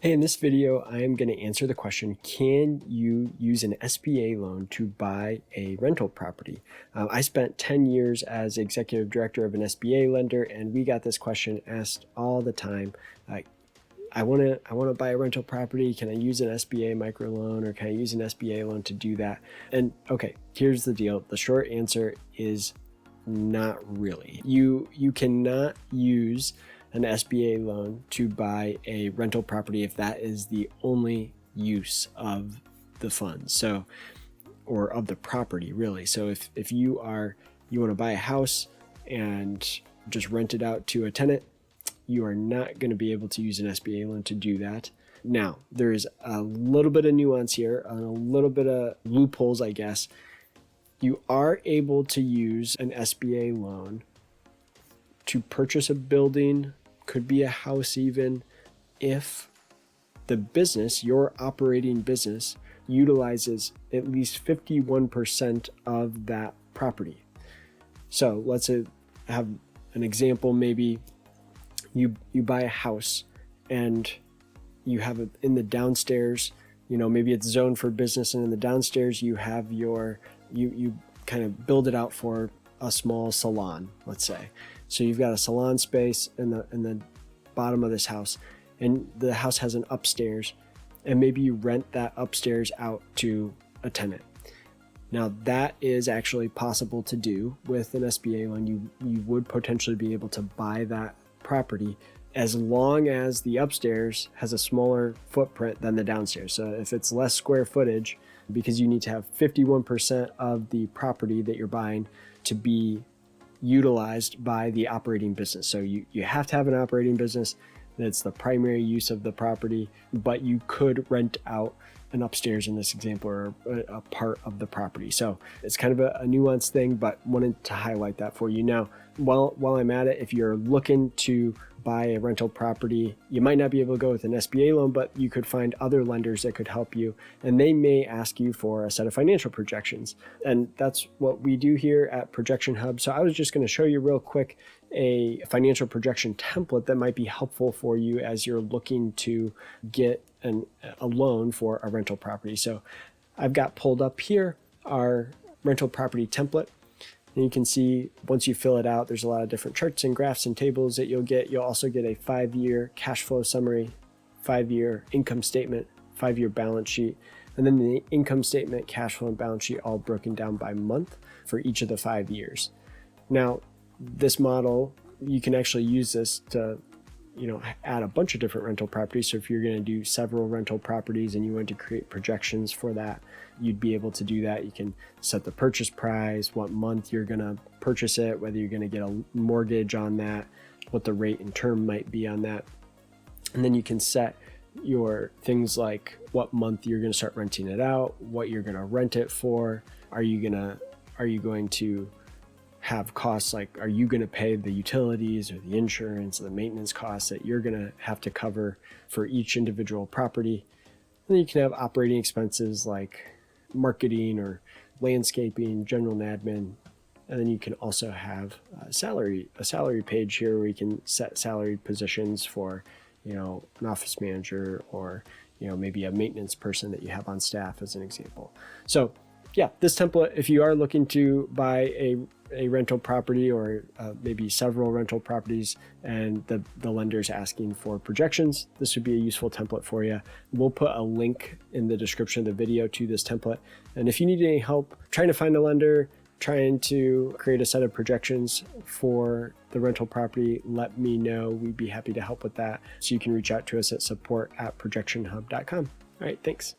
Hey, in this video, I am going to answer the question, can you use an SBA loan to buy a rental property? I spent 10 years as executive director of an SBA lender, and we got this question asked all the time. I want to buy a rental property. Can I use an SBA microloan, or can I use an SBA loan to do that? And okay, here's the deal. The short answer is not really. You cannot use an SBA loan to buy a rental property if that is the only use of the funds, or of the property really. So if you want to buy a house and just rent it out to a tenant, you are not going to be able to use an SBA loan to do that. Now, there is a little bit of nuance here, and a little bit of loopholes, I guess. You are able to use an SBA loan to purchase a building, could be a house even, if the business, your operating business, utilizes at least 51% of that property. So let's say, have an example, maybe you buy a house and you have it in the downstairs, maybe it's zoned for business, and in the downstairs you have you kind of build it out for a small salon, let's say. So you've got a salon space in the bottom of this house, and the house has an upstairs, and maybe you rent that upstairs out to a tenant. Now that is actually possible to do with an SBA loan. You would potentially be able to buy that property as long as the upstairs has a smaller footprint than the downstairs. So if it's less square footage, because you need to have 51% of the property that you're buying to be utilized by the operating business. So you have to have an operating business that's the primary use of the property, but you could rent out an upstairs in this example, or a part of the property. So it's kind of a nuanced thing, but wanted to highlight that for you. Now, while I'm at it, if you're looking to buy a rental property, you might not be able to go with an SBA loan, but you could find other lenders that could help you, and they may ask you for a set of financial projections. And that's what we do here at Projection Hub. So I was just going to show you real quick a financial projection template that might be helpful for you as you're looking to get a loan for a rental property. So I've got pulled up here our rental property template. And you can see once you fill it out, there's a lot of different charts and graphs and tables that you'll get. You'll also get a 5-year cash flow summary, 5-year income statement, 5-year balance sheet, and then the income statement, cash flow, and balance sheet all broken down by month for each of the 5 years. Now, this model, you can actually use this to add a bunch of different rental properties. So if you're going to do several rental properties and you want to create projections for that, you'd be able to do that. You can set the purchase price, what month you're going to purchase it, whether you're going to get a mortgage on that, what the rate and term might be on that. And then you can set your things like what month you're going to start renting it out, what you're going to rent it for. Are you going to have costs like, are you going to pay the utilities or the insurance or the maintenance costs that you're going to have to cover for each individual property? And then you can have operating expenses like marketing or landscaping, general and admin. And then you can also have a salary page here where you can set salaried positions for, an office manager, or, maybe a maintenance person that you have on staff, as an example. So yeah, this template, if you are looking to buy a rental property, or maybe several rental properties, and the lender's asking for projections, this would be a useful template for you. We'll put a link in the description of the video to this template. And if you need any help trying to find a lender, trying to create a set of projections for the rental property, let me know. We'd be happy to help with that. So you can reach out to us at support@projectionhub.com. All right, thanks.